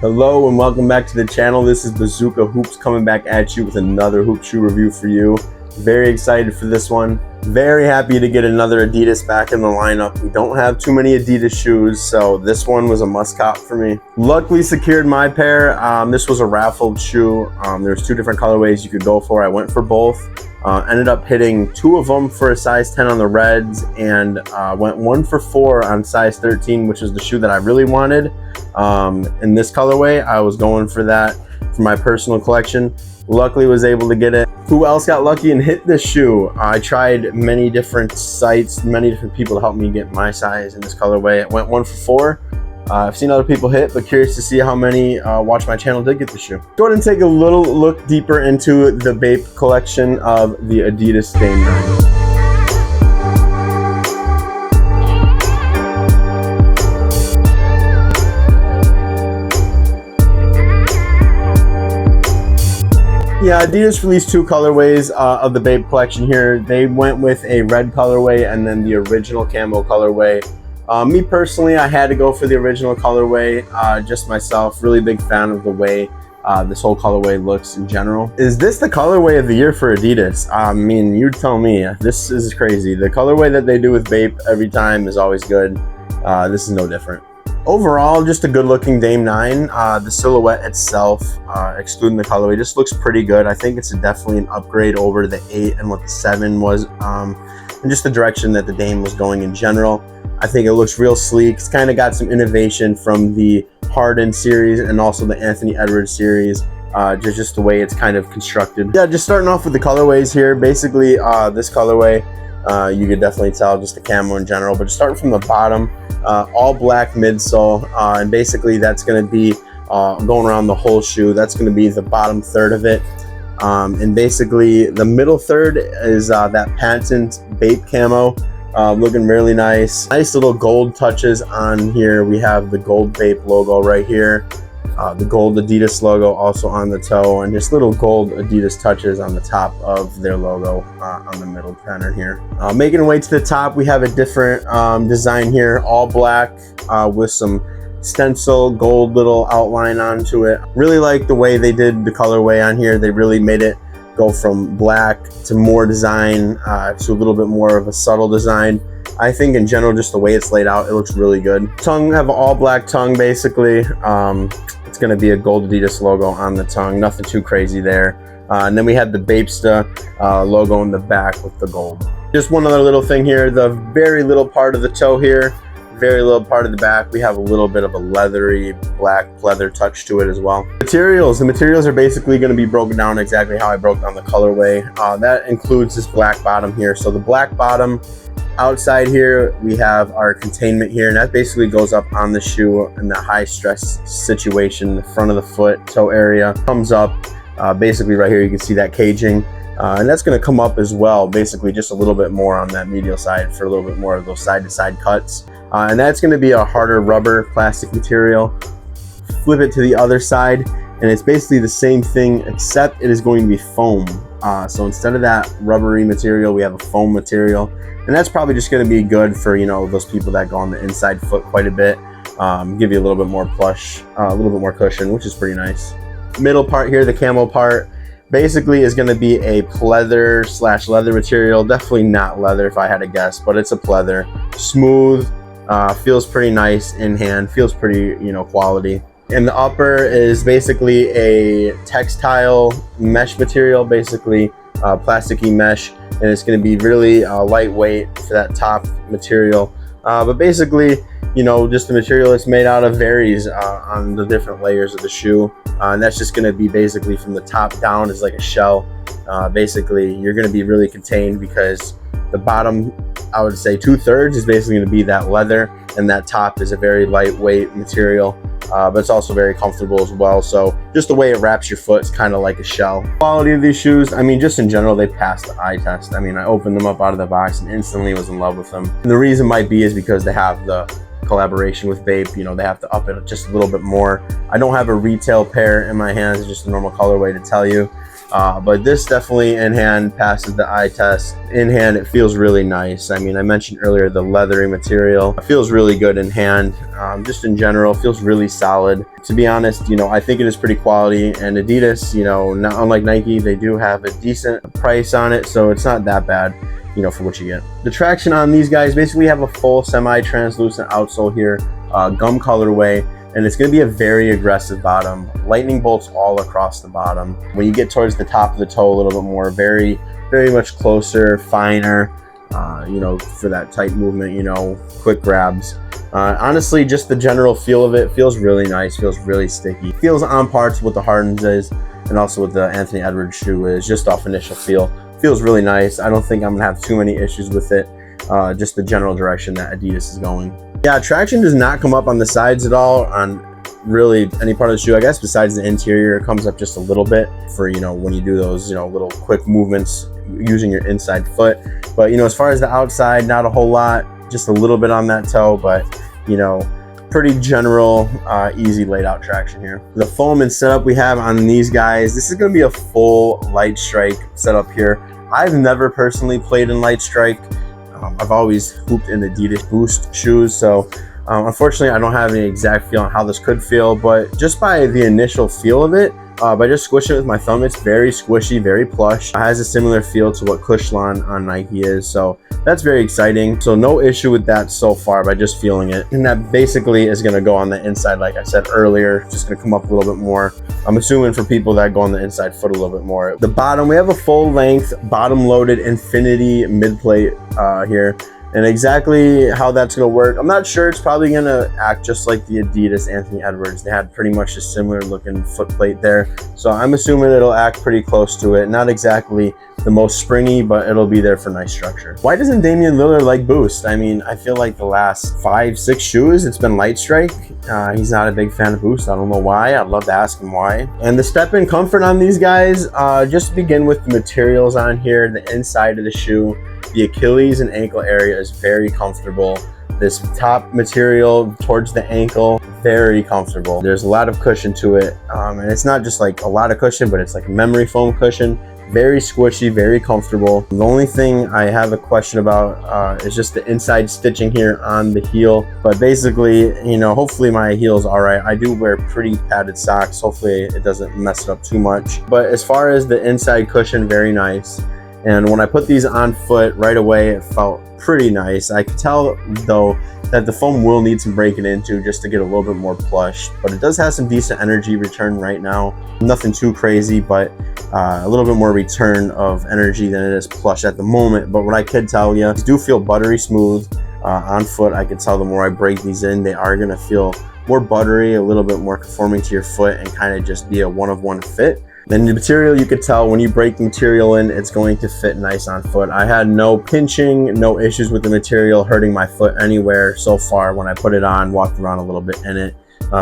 Hello and welcome back to the channel. This is Bazooka Hoopz coming back at you with another hoop shoe review for you. Very excited for this one. Very happy to get another Adidas back in the lineup. We don't have too many Adidas shoes, so this one was a must cop for me. Luckily secured my pair. This was a raffled shoe. There's two different colorways you could go for. I went for both. Ended up hitting two of them for a size 10 on the reds, and went 1 for 4 on size 13, which is the shoe that I really wanted. In this colorway, I was going for that for my personal collection. Luckily was able to get it. Who else got lucky and hit this shoe? I tried many different sites, many different people to help me get my size in this colorway. It went 1 for 4. I've seen other people hit, but curious to see how many watch my channel did get the shoe. Go ahead and take a little look deeper into the Bape collection of the Adidas Dame 9. Yeah, Adidas released two colorways of the Bape collection here. They went with a red colorway and then the original camo colorway. Me personally, I had to go for the original colorway, just myself. Really big fan of the way this whole colorway looks in general. Is this the colorway of the year for Adidas? I mean, you tell me. This is crazy. The colorway that they do with Bape every time is always good. This is no different. Overall, just a good looking Dame 9. The silhouette itself, excluding the colorway, just looks pretty good. I think it's definitely an upgrade over the 8 and what the 7 was, and just the direction that the Dame was going in general. I think it looks real sleek. It's kind of got some innovation from the Harden series and also the Anthony Edwards series, just the way it's kind of constructed. Yeah, just starting off with the colorways here. Basically, this colorway, you could definitely tell just the camo in general, but just starting from the bottom, all black midsole, and basically that's going to be going around the whole shoe. That's going to be the bottom third of it, and basically the middle third is that patent Bape camo, looking really nice. Nice little gold touches on here. We have the gold Bape logo right here, the gold Adidas logo also on the toe, and just little gold Adidas touches on the top of their logo on the middle pattern here. Making our way to the top, we have a different design here, all black with some stencil gold little outline onto it. Really like the way they did the colorway on here. They really made it go from black to more design, to a little bit more of a subtle design. I think in general, just the way it's laid out, it looks really good. Tongue, have an all black tongue basically. It's going to be a gold Adidas logo on the tongue, nothing too crazy there. And then we have the Bapesta logo in the back with the gold. Just one other little thing here, the very little part of the toe here, very little part of the back, we have a little bit of a leathery black leather touch to it as well. Materials, the materials are basically going to be broken down exactly how I broke down the colorway. That includes this black bottom here. So the black bottom, outside here we have our containment here, and that basically goes up on the shoe in the high stress situation. The front of the foot, toe area comes up, basically right here you can see that caging, and that's going to come up as well, basically just a little bit more on that medial side for a little bit more of those side to side cuts, and that's going to be a harder rubber plastic material. Flip it to the other side and it's basically the same thing, except it is going to be foam. So instead of that rubbery material, we have a foam material. And that's probably just going to be good for, you know, those people that go on the inside foot quite a bit. Give you a little bit more plush, a little bit more cushion, which is pretty nice. Middle part here, the camo part, basically is going to be a pleather / leather material. Definitely not leather if I had to guess, but it's a pleather. Smooth, feels pretty nice in hand, feels pretty, you know, quality. And the upper is basically a textile mesh material, basically plasticky mesh, and it's going to be really lightweight for that top material. But basically, you know, just the material it's made out of varies on the different layers of the shoe, and that's just going to be basically from the top down is like a shell. Basically, you're going to be really contained because the bottom, I would say 2/3 is basically going to be that leather, and that top is a very lightweight material. But it's also very comfortable as well. So just the way it wraps your foot is kind of like a shell. Quality of these shoes, I mean, just in general, they passed the eye test. I mean, I opened them up out of the box and instantly was in love with them. And the reason might be is because they have the collaboration with Bape. You know, they have to up it just a little bit more. I don't have a retail pair in my hands, it's just a normal colorway to tell you. But this definitely in hand passes the eye test. In hand, it feels really nice. I mean, I mentioned earlier the leathery material. It feels really good in hand. Just in general, feels really solid. To be honest, you know, I think it is pretty quality. And Adidas, you know, not unlike Nike, they do have a decent price on it, so it's not that bad, you know, for what you get. The traction on these guys basically have a full semi-translucent outsole here, gum colorway, and it's going to be a very aggressive bottom. Lightning bolts all across the bottom. When you get towards the top of the toe a little bit more, very much closer, finer, you know, for that tight movement, you know, quick grabs. Honestly, just the general feel of it feels really nice, feels really sticky. Feels on par to what the Hardens is, and also what the Anthony Edwards shoe is, just off initial feel. Feels really nice. I don't think I'm gonna have too many issues with it. Just the general direction that Adidas is going. Yeah, traction does not come up on the sides at all on really any part of the shoe. I guess besides the interior, it comes up just a little bit for, you know, when you do those, you know, little quick movements using your inside foot. But, you know, as far as the outside, not a whole lot, just a little bit on that toe, but, you know, pretty general, easy laid out traction here. The foam and setup we have on these guys, this is going to be a full light strike setup here. I've never personally played in light strike. I've always hooped in Adidas Boost shoes, so unfortunately I don't have any exact feel on how this could feel, but just by the initial feel of it, by just squishing it with my thumb, it's very squishy, very plush. It has a similar feel to what Cushlon on Nike is, so that's very exciting. So no issue with that so far by just feeling it. And that basically is going to go on the inside, like I said earlier, just going to come up a little bit more. I'm assuming for people that go on the inside foot a little bit more. The bottom, we have a full length bottom loaded infinity mid plate here. And exactly how that's going to work, I'm not sure. It's probably going to act just like the Adidas Anthony Edwards. They had pretty much a similar looking foot plate there. So I'm assuming it'll act pretty close to it. Not exactly the most springy, but it'll be there for nice structure. Why doesn't Damian Lillard like Boost? I mean, I feel like the last 5-6 shoes, it's been light strike. He's not a big fan of Boost. I don't know why. I'd love to ask him why. And the step-in comfort on these guys, just to begin with the materials on here, the inside of the shoe. The Achilles and ankle area is very comfortable. This top material towards the ankle, very comfortable. There's a lot of cushion to it. And it's not just like a lot of cushion, but it's like memory foam cushion. Very squishy, very comfortable. The only thing I have a question about is just the inside stitching here on the heel. But basically, you know, hopefully my heel's all right. I do wear pretty padded socks. Hopefully it doesn't mess it up too much. But as far as the inside cushion, very nice. And when I put these on foot right away, it felt pretty nice. I could tell though that the foam will need some breaking into just to get a little bit more plush, but it does have some decent energy return right now. Nothing too crazy, but a little bit more return of energy than it is plush at the moment. But what I could tell you, these do feel buttery smooth on foot. I could tell the more I break these in, they are gonna feel more buttery, a little bit more conforming to your foot, and kind of just be a one-of-one fit. Then the material, you could tell when you break the material in, it's going to fit nice on foot. I had no pinching, no issues with the material hurting my foot anywhere so far when I put it on, walked around a little bit in it.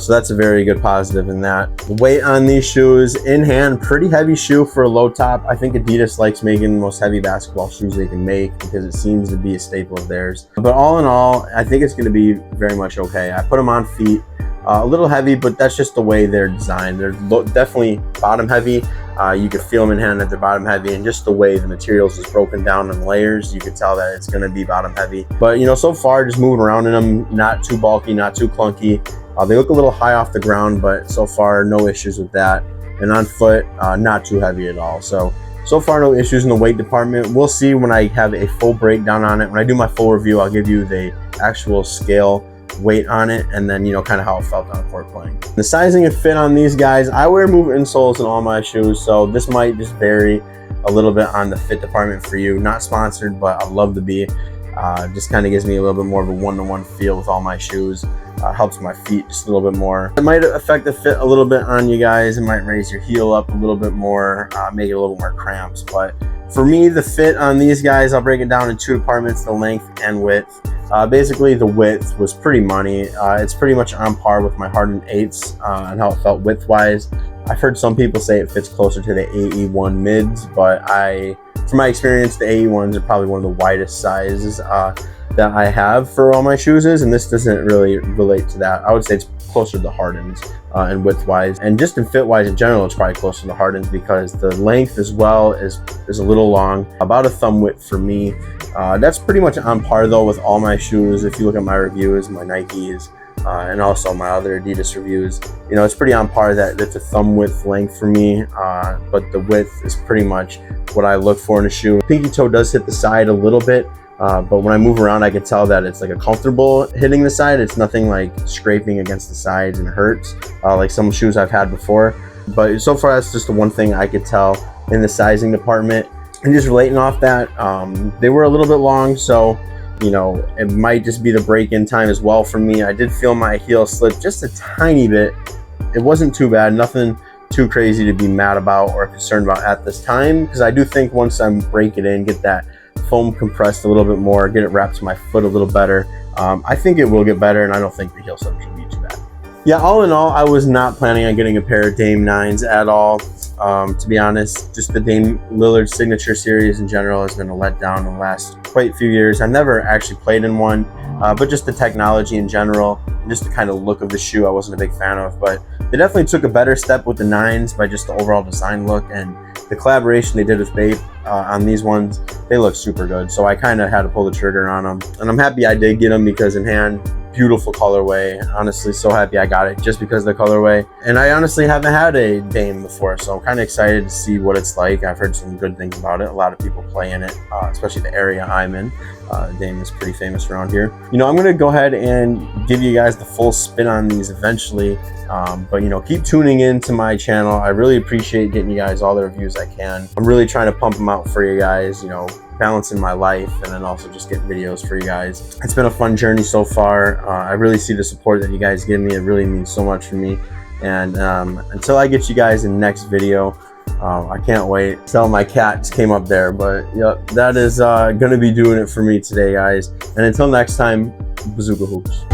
So that's a very good positive in that. The weight on these shoes, in hand, pretty heavy shoe for a low top. I think Adidas likes making the most heavy basketball shoes they can make because it seems to be a staple of theirs. But all in all, I think it's going to be very much okay. I put them on feet. A little heavy, but that's just the way they're designed. They're definitely bottom heavy. You can feel them in hand that they're bottom heavy, and just the way the materials is broken down in layers, you can tell that it's going to be bottom heavy. But you know, so far just moving around in them, not too bulky, not too clunky. They look a little high off the ground, but so far no issues with that. And on foot, not too heavy at all. So far no issues in the weight department. We'll see when I have a full breakdown on it. When I do my full review, I'll give you the actual scale weight on it, and then, you know, kind of how it felt on court playing. The sizing and fit on these guys, I wear move insoles in all my shoes, so this might just vary a little bit on the fit department for you. Not sponsored, but I'd love to be. Just kind of gives me a little bit more of a one-to-one feel with all my shoes. Helps my feet just a little bit more. It might affect the fit a little bit on you guys. It might raise your heel up a little bit more, make it a little more cramps. But for me, the fit on these guys, I'll break it down in two departments, the length and width. Basically, the width was pretty money. It's pretty much on par with my Harden 8s and how it felt width-wise. I've heard some people say it fits closer to the AE1 mids, but from my experience, the AE1s are probably one of the widest sizes. that I have for all my shoes is, and this doesn't really relate to that. I would say it's closer to the Hardens and width wise, and just in fit wise in general, it's probably closer to the Hardens because the length as well is a little long, about a thumb width for me. That's pretty much on par though with all my shoes. If you look at my reviews, my Nikes, and also my other Adidas reviews, you know, it's pretty on par that it's a thumb width length for me, but the width is pretty much what I look for in a shoe. Pinky toe does hit the side a little bit, but when I move around, I can tell that it's like a comfortable hitting the side. It's nothing like scraping against the sides and hurts, like some shoes I've had before. But so far, that's just the one thing I could tell in the sizing department. And just relating off that, they were a little bit long, so you know, it might just be the break-in time as well for me. I did feel my heel slip just a tiny bit. It wasn't too bad, nothing too crazy to be mad about or concerned about at this time, because I do think once I break it in, get that foam compressed a little bit more, get it wrapped to my foot a little better, I think it will get better, and I don't think the heel slip should be too bad. Yeah, all in all, I was not planning on getting a pair of Dame 9s at all. To be honest, just the Dame Lillard signature series in general has been a letdown in the last quite a few years. I've never actually played in one, but just the technology in general, and just the kind of look of the shoe I wasn't a big fan of. But they definitely took a better step with the 9s by just the overall design look, and the collaboration they did with Bape on these ones, they look super good. So I kind of had to pull the trigger on them, and I'm happy I did get them because in hand, beautiful colorway. Honestly, so happy I got it just because of the colorway. And I honestly haven't had a Dame before, so I'm kind of excited to see what it's like. I've heard some good things about it. A lot of people play in it, especially the area I'm in. Dame is pretty famous around here. You know, I'm going to go ahead and give you guys the full spin on these eventually. But you know, keep tuning in to my channel. I really appreciate getting you guys all the reviews I can. I'm really trying to pump them out for you guys, you know, balancing my life and then also just getting videos for you guys. It's been a fun journey so far. I really see the support that you guys give me. It really means so much for me. And until I get you guys in the next video, I can't wait. Tell my cat just came up there, but yep, that is gonna be doing it for me today, guys. And until next time, Bazooka Hoopz.